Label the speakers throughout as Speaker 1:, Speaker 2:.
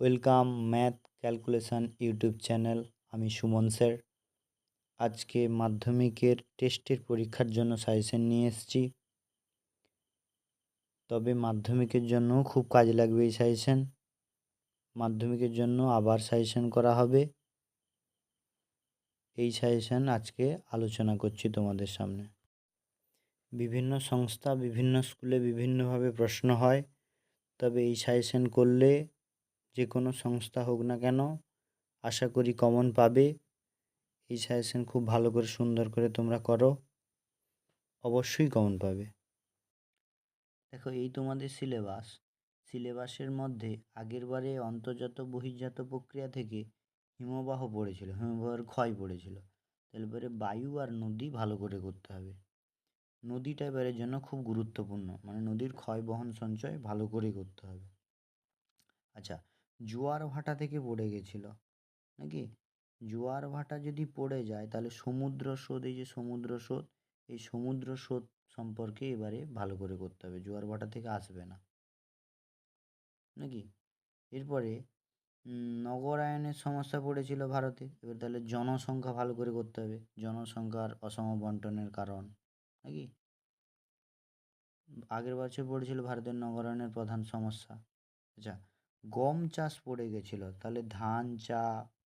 Speaker 1: Welcome math calculation YouTube channel. আমি Suman sir. আজকে মাধ্যমিকের টেস্টের পরীক্ষার জন্য সাজেশন নিয়ে এসেছি। তবে মাধ্যমিকের জন্য খুব কাজে লাগবে এই সাজেশন। মাধ্যমিকের জন্য আবার সাজেশন করা হবে। এই সাজেশন আজকে আলোচনা করছি তোমাদের সামনে। বিভিন্ন সংস্থা বিভিন্ন স্কুলে বিভিন্নভাবে প্রশ্ন হয়, তবে এই সাজেশন করলে যে কোনো সংস্থা হোক না কেন আশা করি কমন পাবে। এই সাজেশন খুব ভালো করে সুন্দর করে তোমরা করো, অবশ্যই কমন পাবে। দেখো, এই তোমাদের সিলেবাসের মধ্যে আগের বারে অন্তর্জাত বহির্জাত প্রক্রিয়া থেকে হিমবাহ পড়েছিল, হিমবাহের ক্ষয় পড়েছিল। তাহলে এবারে বায়ু আর নদী ভালো করে করতে হবে। নদীটা এবারের জন্য খুব গুরুত্বপূর্ণ, মানে নদীর ক্ষয় বহন সঞ্চয় ভালো করে করতে হবে। আচ্ছা, জোয়ার ভাটা থেকে পড়ে গেছিল নাকি? জোয়ার ভাটা যদি পড়ে যায় তাহলে সমুদ্র স্রোত, এই যে সমুদ্র স্রোত, এই সমুদ্র স্রোত সম্পর্কে এবারে ভালো করে করতে হবে, জোয়ার ভাটা থেকে আসবে না নাকি? এরপরে নগরায়নের সমস্যা পড়েছিল ভারতে। এবার তাহলে জনসংখ্যা ভালো করে করতে হবে, জনসংখ্যার অসম বন্টনের কারণ নাকি? আগের বছর পড়েছিল ভারতের নগরায়নের প্রধান সমস্যা। আচ্ছা, গম চাষ পড়ে গেছিল, তাহলে ধান, চা,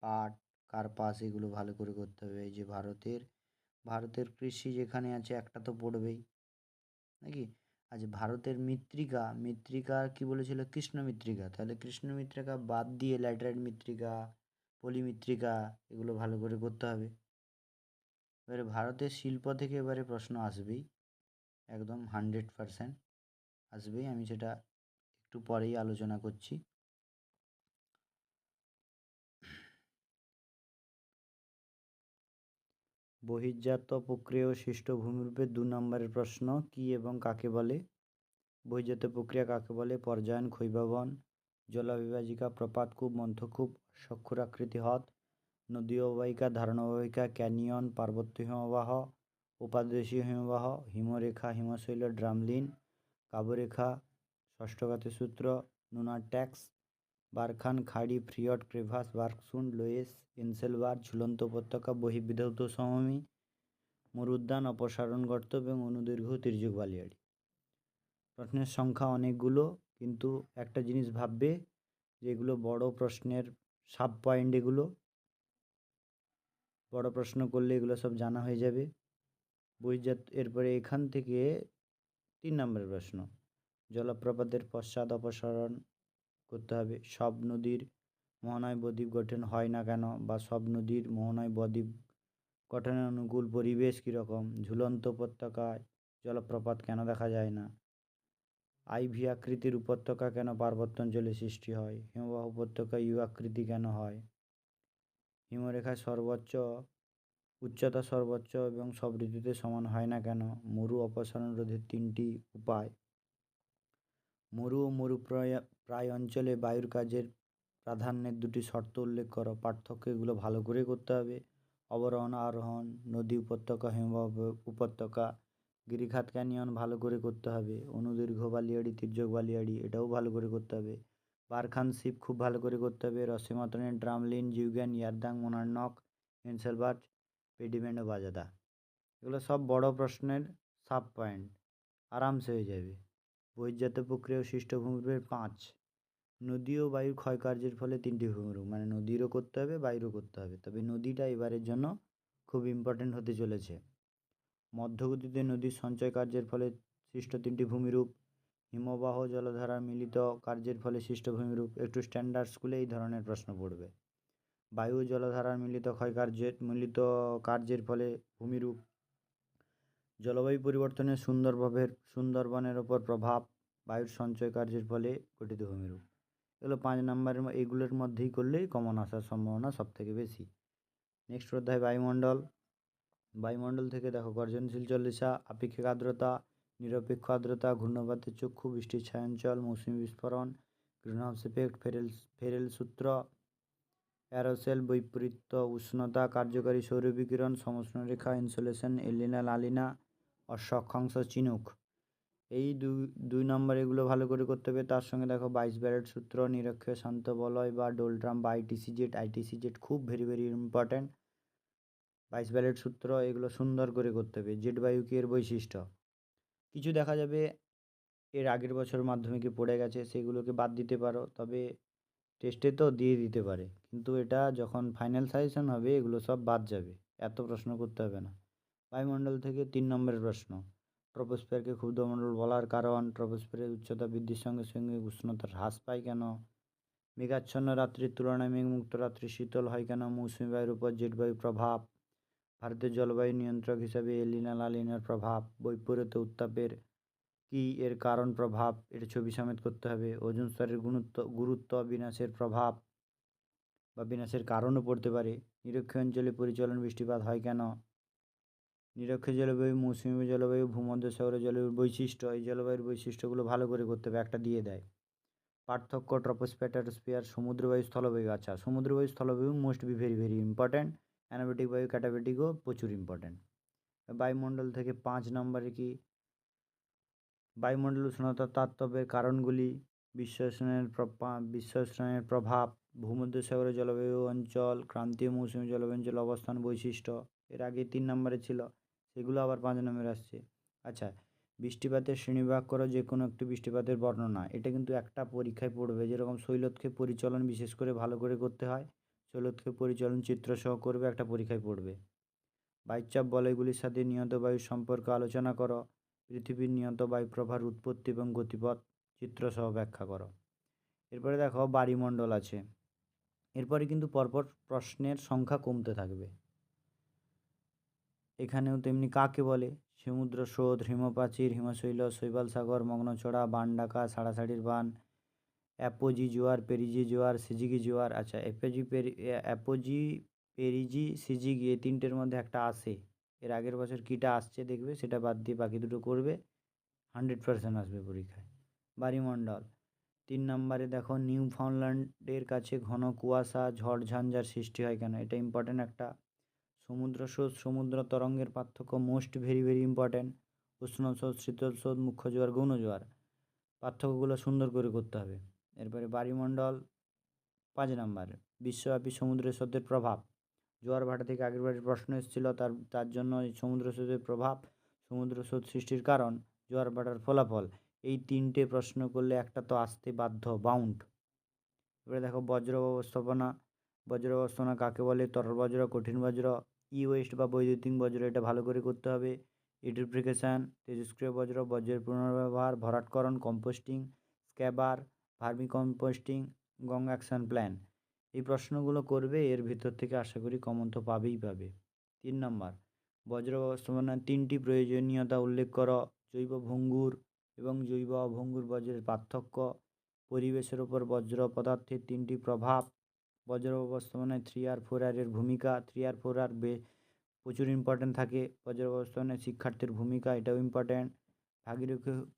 Speaker 1: পাট, কার্পাস এগুলো ভালো করে করতে হবে। এই যে ভারতের কৃষি যেখানে আছে একটা তো পড়বেই নাকি? আচ্ছা, ভারতের মৃত্তিকা কি বলেছিল? কৃষ্ণ মৃত্তিকা। তাহলে কৃষ্ণ মৃত্তিকা বাদ দিয়ে ল্যাটেরাইট মৃত্তিকা, পলিমৃত্তিকা এগুলো ভালো করে করতে হবে। এবারে ভারতের শিল্প থেকে এবারে প্রশ্ন আসবেই, একদম 100% আসবেই। আমি সেটা একটু পরেই আলোচনা করছি। বহির্জাত প্রক্রিয়া ও সৃষ্ট ভূমিরূপে 2 নম্বরের প্রশ্ন, কি এবং কাকে বলে? বহির্জাত প্রক্রিয়া কাকে বলে? পর্যায়ন, ক্ষয়ীভবন, জলাবিভাজিকা, প্রপাতকূপ, মন্থকূপ, সক্ষুরাকৃতি হ্রদ, নদী অববাহিকা, ধারণ অববাহিকা, ক্যানিয়ন, পার্বত্য হিমবাহ, উপাদেশীয় হিমবাহ, হিমরেখা, হিমশৈল, ড্রামলিন, কাবরেখা, ষষ্ঠঘাতের সূত্র, নুনার ট্যাক্স, বারখান, খাড়ি, ফ্রিয়ড, ক্রেভাস, বার্কসুন্ড, লোয়েস, এনসেলবার, ঝুলন্ত উপত্যকা, বহির্বিধৌত সমভূমি, মরুদ্যান, অপসারণ গর্ত এবং অনুদৈর্ঘ্য তির্যক বালিয়াড়ি। প্রশ্নের সংখ্যা অনেকগুলো, কিন্তু একটা জিনিস ভাববে যে এগুলো বড় প্রশ্নের সাব পয়েন্ট, এগুলো বড় প্রশ্ন করলে এগুলো সব জানা হয়ে যাবে। বহির্জাত, এরপরে এখান থেকে 3 নম্বরের প্রশ্ন, জলপ্রপাতের পশ্চাৎ অপসারণ করতে হবে। সব নদীর মোহনায় বদ্বীপ গঠন হয় না কেন, বা সব নদীর মোহনায় বদ্বীপ গঠনের অনুকূল পরিবেশ কীরকম? ঝুলন্ত উপত্যকায় জলপ্রপাত কেন দেখা যায় না? আইভি আকৃতির উপত্যকা কেন পার্বত্যাঞ্চলে সৃষ্টি হয়? হিমবাহ উপত্যকা ইউ আকৃতি কেন হয়? হিমরেখার উচ্চতা সর্বোচ্চ এবং সব ঋতুতে সমান হয় না কেন? মরু অপসারণ রোধের 3টি উপায়। মরু ও প্রায় অঞ্চলে বায়ুর কাজের প্রাধান্যের 2টি শর্ত উল্লেখ করো। পার্থক্য এগুলো ভালো করে করতে হবে। অবরোহণ আরোহণ, নদী উপত্যকা, হিমবাহ উপত্যকা, গিরিখাত, ক্যানিয়ন ভালো করে করতে হবে। অনুদৈর্ঘ্য বালিয়াড়ি, তির্যক বালিয়াড়ি এটাও ভালো করে করতে হবে। বারখান শিপ খুব ভালো করে করতে হবে। রসিমতনের, ড্রামলিন, জিউগ্যান, ইয়ারদাং, মোনার্নক, এনসেলবার্ট, পেডিমেন্ট ও বাজাদা, এগুলো সব বড় প্রশ্নের সাব পয়েন্ট, আরামসে হয়ে যাবে। বহির্জাত প্রক্রিয়া ও সৃষ্ট ভূমিরূপের 5, নদী ও বায়ুর ক্ষয়কার্যের ফলে 3টি ভূমিরূপ, মানে নদীরও করতে হবে, বায়ুরও করতে হবে। তবে নদীটা এবারের জন্য খুব ইম্পর্টেন্ট হতে চলেছে। মধ্যগতিতে নদীর সঞ্চয় কার্যের ফলে সৃষ্ট 3টি ভূমিরূপ, হিমবাহ জলধারার মিলিত কার্যের ফলে সৃষ্ট ভূমিরূপ। একটু স্ট্যান্ডার্ড স্কুলে এই ধরনের প্রশ্ন পড়বে। বায়ু জলধারার মিলিত কার্যের ফলে ভূমিরূপ। জলবায়ু পরিবর্তনের সুন্দরবনের ওপর প্রভাব, বায়ুর সঞ্চয় কার্যের ফলে গঠিত ভূমিরূপ। এগুলো 5 নম্বরের, এইগুলোর মধ্যেই করলেই কমন আসার সম্ভাবনা সব থেকে বেশি। নেক্সট অধ্যায় বায়ুমণ্ডল। বায়ুমণ্ডল থেকে দেখো, গর্জনশীল চল্লিশা, আপেক্ষিক আর্দ্রতা, নিরপেক্ষ আর্দ্রতা, ঘূর্ণপাতের চক্ষু, বৃষ্টির ছায়াঞ্চল, মৌসুমী বিস্ফোরণ, গ্রিনহাউস ইফেক্ট, ফেরেল সূত্র, অ্যারোসেল, বৈপরীত্য উষ্ণতা, কার্যকারী সৌর বিকিরণ, সমষ্ণ রেখা, ইনসোলেশন, এলিনা লালিনা, অক্ষাংশ চিনুক। এই দুই নম্বর এগুলো ভালো করে করতে হবে। তার সঙ্গে দেখো 22 ব্যারেট সূত্র, নিরক্ষীয় শান্ত বলয় বা ডোলড্রাম বা আইটিসি জেড খুব ভেরি ভেরি ইম্পর্ট্যান্ট। 22 ব্যারেট সূত্র এগুলো সুন্দর করে করতে হবে। জেট বায়ু কি এর বৈশিষ্ট্য, কিছু দেখা যাবে এর আগের বছর মাধ্যমিকে পড়ে গেছে, সেগুলোকে বাদ দিতে পারো, তবে টেস্টে তো দিয়ে দিতে পারে, কিন্তু এটা যখন ফাইনাল সাজেশন হবে এগুলো সব বাদ যাবে, এত প্রশ্ন করতে হবে না। বায়ুমণ্ডল থেকে 3 নম্বরের প্রশ্ন, ট্রপোস্ফিয়ারকে ক্ষুদ্রমণ্ডল বলার কারণ, ট্রপোস্ফিয়ারের উচ্চতা বৃদ্ধির সঙ্গে সঙ্গে উষ্ণতা হ্রাস পায় কেন, মেঘাচ্ছন্ন রাত্রির তুলনায় মেঘমুক্ত রাত্রি শীতল হয় কেন, মৌসুমী বায়ুর উপর জেট বায়ুর প্রভাব, ভারতের জলবায়ু নিয়ন্ত্রক হিসাবে এলিনা লালিনার প্রভাব, বৈপরীত্য উত্তাপের কি এর কারণ প্রভাব, এর ছবি সমেত করতে হবে। ওজোন স্তরের গুরুত্ব বিনাশের প্রভাব বা বিনাশের কারণও পড়তে পারে। নিরক্ষীয় অঞ্চলে পরিচলন বৃষ্টিপাত হয় কেন, নিরক্ষীয় জলবায়ু, মৌসুমী জলবায়ু, ভূমধ্যসাগরের জলবায়ুর বৈশিষ্ট্য, এই জলবায়ুর বৈশিষ্ট্যগুলো ভালো করে করতে হবে, একটা দিয়ে দেয়। পার্থক্য ট্রপোস্ফিয়ার সমুদ্রবায়ু স্থলবায়ু, আচ্ছা সমুদ্রবায়ু স্থলবায়ু most be very very important. Anabatic বায়ু ক্যাটাবেটিকও প্রচুর ইম্পর্ট্যান্ট। বায়ুমণ্ডল থেকে 5 নম্বরে কি, বায়ুমণ্ডল উষ্ণতার তারতম্যের কারণগুলি, বিশ্ব উষ্ণায়নের প্রভাব, ভূমধ্যসাগরের জলবায়ু অঞ্চল, ক্রান্তীয় মৌসুমী জলবায়ু অঞ্চল অবস্থান বৈশিষ্ট্য, এর আগে 3 নম্বরে ছিল, সেগুলো আবার 5 নম্বরে আসছে। আচ্ছা, বৃষ্টিপাতের শ্রেণীবিভাগ করো, যে কোনো একটি বৃষ্টিপাতের বর্ণনা, এটা কিন্তু একটা পরীক্ষায় পড়বে, যেরকম শৈলক্ষেপ পরিচলন বিশেষ করে ভালো করে করতে হয়, শৈলক্ষেপ পরিচলন চিত্রসহ করবে, একটা পরীক্ষায় পড়বে। বায়ুচাপ বলয়গুলির সাথে নিয়ত বায়ুর সম্পর্ক আলোচনা করো, পৃথিবীর নিয়ত বায়ুপ্রবাহের উৎপত্তি এবং গতিপথ চিত্রসহ ব্যাখ্যা করো। এরপরে দেখো বায়ুমণ্ডল আছে, এরপরে কিন্তু পরপর প্রশ্নের সংখ্যা কমতে থাকবে। এখানেও তেমনি কাকে বলে, সমুদ্র স্রোত, হিমপ্রাচীর, হিমশৈল, শৈবাল সাগর, মগ্নচড়া, বান ডাকা, সাড়াসাড়ির বান, অ্যাপোজি জোয়ার, পেরিজি জোয়ার, সিজিগি জোয়ার। আচ্ছা, অ্যাপোজি, পেরিজি, সিজিগি এই তিনটের মধ্যে একটা আসে, এর আগের বছর কীটা আসছে দেখবে, সেটা বাদ দিয়ে বাকি দুটো করবে, 100% আসবে পরীক্ষায়। বায়ুমণ্ডল 3 নম্বরে দেখো, নিউফাউন্ডল্যান্ডের কাছে ঘন কুয়াশা, ঝড় ঝঞ্ঝার সৃষ্টি হয় কেন, এটা ইম্পর্ট্যান্ট একটা। সমুদ্র স্রোত, সমুদ্র তরঙ্গের পার্থক্য মোস্ট ভেরি ভেরি ইম্পর্ট্যান্ট। উষ্ণ স্রোত, শীতল স্রোত, মুখ্য জোয়ার, গৌণ জোয়ার, পার্থক্যগুলো সুন্দর করে করতে হবে। এরপরে বায়ুমণ্ডল 5 নম্বর, বিশ্বব্যাপী সমুদ্র স্রোতের প্রভাব, জোয়ার ভাটা থেকে আগের বারের প্রশ্ন এসেছিল, তার জন্য এই সমুদ্র স্রোতের প্রভাব, সমুদ্র স্রোত সৃষ্টির কারণ, জোয়ার ভাটার ফলাফল, এই 3টে প্রশ্ন করলে একটা তো আসতে বাধ্য, বাউন্ড। এবারে দেখো বজ্র ব্যবস্থাপনা, বজ্র ব্যবস্থাপনা কাকে বলে, তরল বজ্র, কঠিন বজ্র, ই ওয়েস্ট বা বৈদ্যুতিক বজ্র, এটা ভালো করে করতে হবে। ইউট্রিফিকেশান, তেজস্ক্রিয় বজ্র, বজ্রের পুনর্ব্যবহার, ভরাটকরণ, কম্পোস্টিং, স্ক্যাবার, ভার্মি কম্পোস্টিং, গং অ্যাকশন প্ল্যান, এই প্রশ্নগুলো করবে, এর ভিতর থেকে আশা করি কমন তো পাবেই পাবে। 3 নম্বর, বজ্র ব্যবস্থাপনার 3টি প্রয়োজনীয়তা উল্লেখ করো, জৈব ভঙ্গুর এবং জৈব অভঙ্গুর বজ্রের পার্থক্য, পরিবেশের ওপর বজ্র পদার্থের 3টি প্রভাব, বজ্র ব্যবস্থাপনায় 3R 4R এর ভূমিকা, 3R 4R প্রচুর ইম্পর্ট্যান্ট থাকে। বজ্র ব্যবস্থাপনায় শিক্ষার্থীর ভূমিকা, এটাও ইম্পর্ট্যান্ট।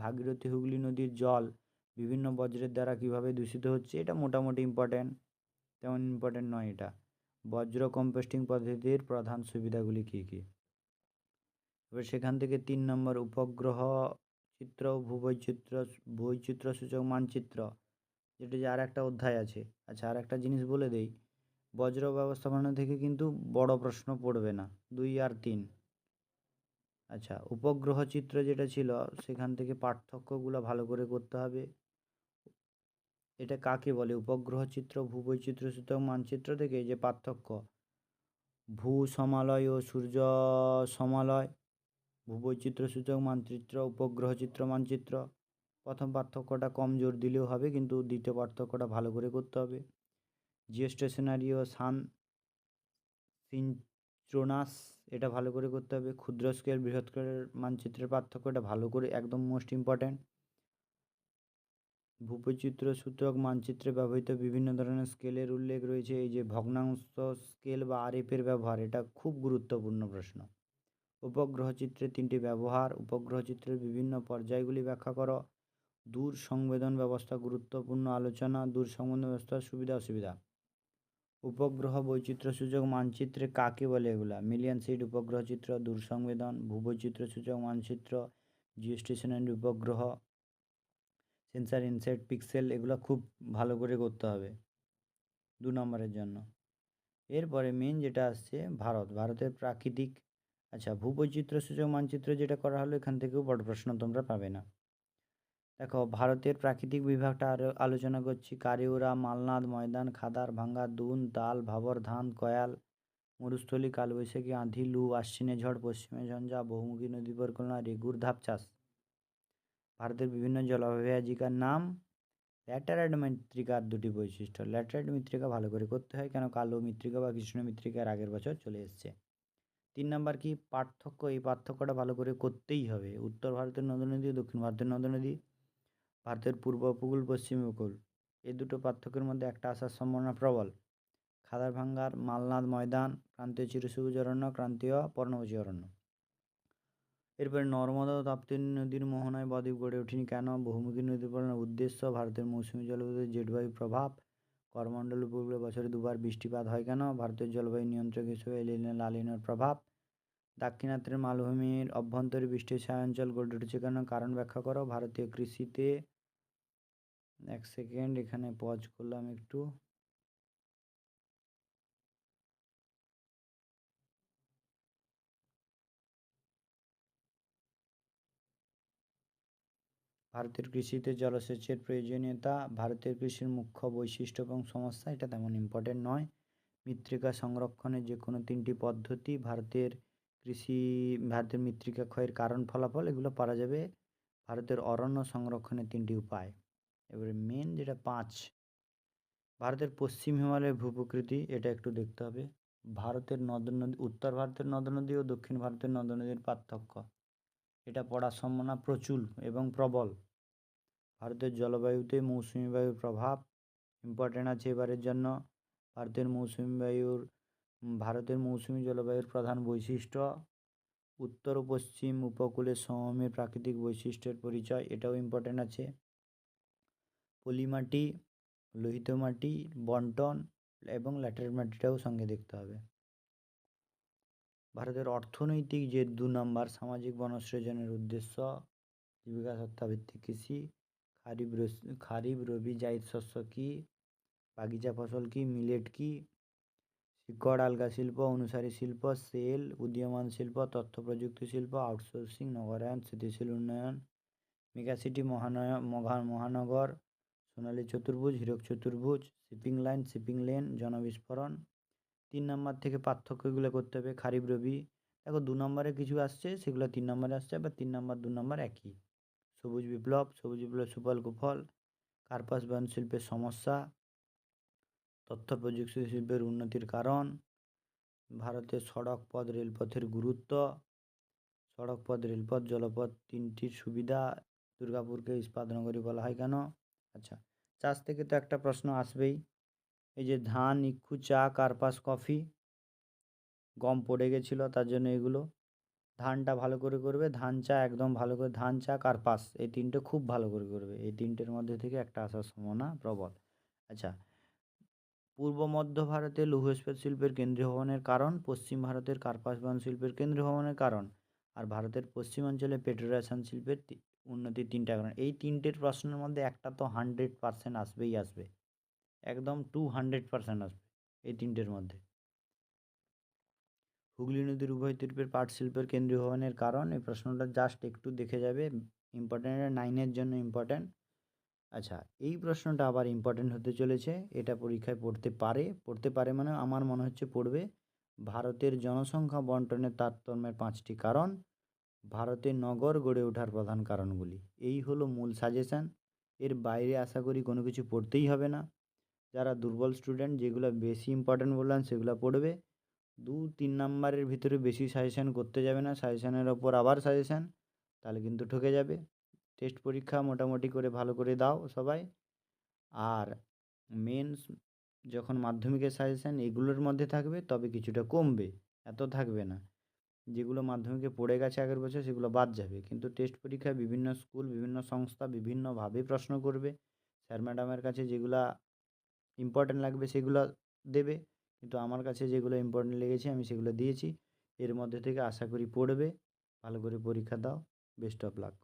Speaker 1: ভাগীরথী হুগলি নদীর জল বিভিন্ন বজ্রের দ্বারা কীভাবে দূষিত হচ্ছে, এটা মোটামুটি ইম্পর্ট্যান্ট, তেমন ইম্পর্ট্যান্ট নয় এটা। বজ্র কম্পোস্টিং পদ্ধতির প্রধান সুবিধাগুলি কী কী, এবার সেখান থেকে 3 নম্বর, উপগ্রহ চিত্র, বৈচিত্র্য সূচক মানচিত্র, যেটা যে আর একটা অধ্যায় আছে। আচ্ছা, আর একটা জিনিস বলে দেই, বজ্র ব্যবস্থাপনা থেকে কিন্তু বড় প্রশ্ন পড়বে না, 2 আর 3। আচ্ছা, উপগ্রহ চিত্র যেটা ছিল, সেখান থেকে পার্থক্যগুলো ভালো করে করতে হবে। এটা কাকে বলে, উপগ্রহ চিত্র, ভূবৈচিত্র্য সূচক মানচিত্র থেকে যে পার্থক্য, ভূ সমালয় ও সূর্য সমালয়, ভূবৈচিত্র্য সূচক মানচিত্র, উপগ্রহ চিত্র মানচিত্র। প্রথম পার্থক্যটা কম জোর দিলেও হবে, কিন্তু দ্বিতীয় পার্থক্যটা ভালো করে করতে হবে। জিওস্টেশনারি ও সান সিনক্রোনাস, এটা ভালো করে করতে হবে। ক্ষুদ্র স্কেল, বৃহৎ স্কেলের মানচিত্রের পার্থক্যটা ভালো করে, একদম মোস্ট ইম্পর্ট্যান্ট। ভূবৈচিত্র্য সূচক মানচিত্রে ব্যবহৃত বিভিন্ন ধরনের স্কেলের উল্লেখ রয়েছে, এই যে ভগ্নাংশ স্কেল বা RF এর ব্যবহার, এটা খুব গুরুত্বপূর্ণ প্রশ্ন। উপগ্রহ চিত্রের 3টি ব্যবহার, উপগ্রহ চিত্রের বিভিন্ন পর্যায়গুলি ব্যাখ্যা করো। দূর সংবেদন ব্যবস্থা গুরুত্বপূর্ণ আলোচনা, দূর সংবেদন ব্যবস্থার সুবিধা অসুবিধা। উপগ্রহ বৈচিত্র্য সূচক মানচিত্রে কাকে বলে, এগুলা মিলিয়ন সিট উপগ্রহ চিত্র, দূর সংবেদন, ভূবৈচিত্র্য সূচক মানচিত্র, জিওস্টেশনারি উপগ্রহ, সেন্সার ইনসাইট পিক্সেল, এগুলো খুব ভালো করে করতে হবে 2 নম্বরের জন্য। এরপরে মেন যেটা আসছে ভারতের প্রাকৃতিক, আচ্ছা ভূবৈচিত্র্য সূচক মানচিত্র যেটা করা হলো, এখান থেকেও বড় প্রশ্ন তোমরা পাবে না। দেখো ভারতের প্রাকৃতিক বিভাগটা আরও আলোচনা করছি। কারিউরা, মালনাদ ময়দান, খাদার ভাঙ্গা, দুন, তাল, ভাবর, ধান, কয়াল, মরুস্থলী, কালবৈশাখী, আঁধি, লু, আশ্বিনে ঝড়, পশ্চিমে ঝঞ্ঝা, বহুমুখী নদী পরিকল্পনা, রেগুর ধাপ চাষ। ভারতের বিভিন্ন জলবায়ুজিকার নাম, ল্যাটেরাইট মৃত্তিকার 2টি বৈশিষ্ট্য। ল্যাটেরাইট মৃত্তিকা ভালো করে করতে হয়, কেন কালো মৃত্তিকা বা কৃষ্ণ মৃত্তিকার আগের বছর চলে এসছে। 3 নাম্বার কি পার্থক্য, এই পার্থক্যটা ভালো করে করতেই হবে। উত্তর ভারতের নদী, দক্ষিণ ভারতের নদী, ভারতের পূর্ব উপকূল, পশ্চিম উপকূল, এই দুটো পার্থক্যের মধ্যে একটা আসার সম্ভাবনা প্রবল। খাদার ভাঙ্গার, মালনাদ ময়দান, ক্রান্তীয় চিরসবুজ অরণ্য, ক্রান্তীয় পর্ণমোচী অরণ্য। এরপরে নর্মদা ও তাপ্তি নদীর মোহনায় বদ্বীপ গড়ে ওঠেনি কেন? বহুমুখী নদী পরিচালনার উদ্দেশ্য, ভারতের মৌসুমী জলবায়ুতে জেটবায়ুর প্রভাব, করমণ্ডল উপকূলে বছরে 2বার বৃষ্টিপাত হয় কেন? ভারতের জলবায়ু নিয়ন্ত্রক হিসেবে লালিনার প্রভাব। দাক্ষিণাত্যের মালভূমির অভ্যন্তরে বৃষ্টির ছায়াঞ্চল গড়ে উঠেছে কেন? কারণ ব্যাখ্যা করো। ভারতীয় কৃষিতে, এক সেকেন্ড এখানে পজ করলাম একটু। ভারতের কৃষিতে জলসেচের প্রয়োজনীয়তা, ভারতের কৃষির মুখ্য বৈশিষ্ট্য এবং সমস্যা, এটা তেমন ইম্পর্টেন্ট নয়। মৃত্তিকা সংরক্ষণের যে কোনো 3টি পদ্ধতি, ভারতের মৃত্তিকা ক্ষয়ের কারণ ফলাফল, এগুলো পারা যাবে। ভারতের অরণ্য সংরক্ষণের 3টি উপায়। এবারে মেন যেটা 5, ভারতের পশ্চিম হিমালয়ের ভূপ্রকৃতি, এটা একটু দেখতে হবে। ভারতের নদ নদী, উত্তর ভারতের নদ নদী ও দক্ষিণ ভারতের নদ নদীর পার্থক্য, এটা পড়ার সম্ভাবনা প্রচুর এবং প্রবল। ভারতের জলবায়ুতে মৌসুমি বায়ুর প্রভাব ইম্পর্টেন্ট আছে এবারের জন্য। ভারতের মৌসুমি জলবায়ুর প্রধান বৈশিষ্ট্য, উত্তর ও পশ্চিম উপকূলের সমভূমির প্রাকৃতিক বৈশিষ্ট্যের পরিচয়, এটাও ইম্পর্টেন্ট আছে। পলিমাটি, লোহিত মাটি বন্টন এবং ল্যাটেরাইট মাটিটাও সঙ্গে দেখতে হবে। ভারতের অর্থনৈতিক যে 2 নম্বর, সামাজিক বনসৃজনের উদ্দেশ্য, জীবিকা সত্তাভিত্তিক কৃষি, খারিফ রবি জায়িদ শস্য কী, বাগিচা ফসল কী, মিলেট কী, শিকড় আলগা শিল্প, অনুসারী শিল্প, সেল, উদীয়মান শিল্প, তথ্য প্রযুক্তি শিল্প, আউটসোর্সিং, নগরায়ন, স্থিতিশীল উন্নয়ন, মেগাসিটি, মহানগর, সোনালী চতুর্ভুজ, হীরক চতুর্ভুজ, শিপিং লাইন, শিপিং লেন, জনবিস্ফোরণ। 3 নম্বর থেকে পার্থক্যগুলো করতে হবে। খারিফ রবি, দেখো 2 নম্বরে কিছু আসছে, সেগুলো 3 নম্বরে আসছে, আবার 3 নম্বর 2 নম্বর একই। সবুজ বিপ্লব সুফল কুফল, কার্পাস বয়ন শিল্পের সমস্যা, তথ্য প্রযুক্তি শিল্পের উন্নতির কারণ, ভারতের সড়ক পথ রেলপথের গুরুত্ব, সড়ক পথ রেলপথ জলপথ 3টির সুবিধা, দুর্গাপুরকে ইস্পাত নগরী বলা হয় কেন? আচ্ছা, চাষ থেকে তো একটা প্রশ্ন আসবেই। এই যে ধান, ইক্ষু, চা, কার্পাস, কফি, গম পড়ে গেছিলো, তার জন্য এগুলো। ধানটা ভালো করে করবে, ধান চা একদম ভালো করে, ধান চা কার্পাস এই 3টে খুব ভালো করে করবে। এই 3টের মধ্যে থেকে একটা আসার সম্ভাবনা প্রবল। আচ্ছা, পূর্ব মধ্য ভারতে লৌহ ইস্পাত শিল্পের কেন্দ্রীয় ভবনের কারণ, পশ্চিম ভারতের কার্পাস বয়ন শিল্পের কেন্দ্রীয় ভবনের কারণ, আর ভারতের পশ্চিমাঞ্চলে পেট্রোরসায়ন শিল্পের উন্নতির 3টা কারণ। এই 3টের প্রশ্নের মধ্যে একটা তো 100% আসবেই আসবে, একদম 200% আসবে এই 3টের মধ্যে। হুগলি নদীর উভয় তীরের পাট শিল্পের কেন্দ্রীয় ভবনের কারণ, এই প্রশ্নটা জাস্ট একটু দেখে যাবে, ইম্পর্টেন্ট, 9-এর জন্য ইম্পর্টেন্ট। আচ্ছা, এই প্রশ্নটা আবার ইম্পর্টেন্ট হতে চলেছে, এটা পরীক্ষায় পড়তে পারে মানে আমার মনে হচ্ছে পড়বে। ভারতের জনসংখ্যা বন্টনের তারতম্যের 5টি কারণ, ভারতে নগর গড়ে ওঠার প্রধান কারণগুলি। এই হলো মূল সাজেশান। এর বাইরে আশা করি কোনো কিছু পড়তেই হবে না। যারা দুর্বল স্টুডেন্ট, যেগুলো বেশি ইম্পর্টেন্ট বললাম সেগুলো পড়বে। 2-3 নাম্বারের ভিতরে বেশি সাজেশান করতে যাবে না, সাজেশানের ওপর আবার সাজেশান, তাহলে কিন্তু ঠকে যাবে। টেস্ট পরীক্ষা মোটামুটি করে ভালো করে দাও সবাই। আর মেন্স যখন মাধ্যমিকের সাজেশান এগুলোর মধ্যে থাকবে, তবে কিছুটা কমবে, এত থাকবে না। যেগুলো মাধ্যমিকে পড়ে গেছে আগের বছর সেগুলো বাদ যাবে, কিন্তু টেস্ট পরীক্ষায় বিভিন্ন স্কুল, বিভিন্ন সংস্থা বিভিন্নভাবে প্রশ্ন করবে। স্যার ম্যাডামের কাছে যেগুলা ইম্পর্টেন্ট লাগবে সেগুলো দেবে, কিন্তু আমার কাছে যেগুলো ইম্পর্টেন্ট লেগেছে আমি সেগুলো দিয়েছি। এর মধ্যে থেকে আশা করি পড়বে, ভালো করে পরীক্ষা দাও। Best of luck.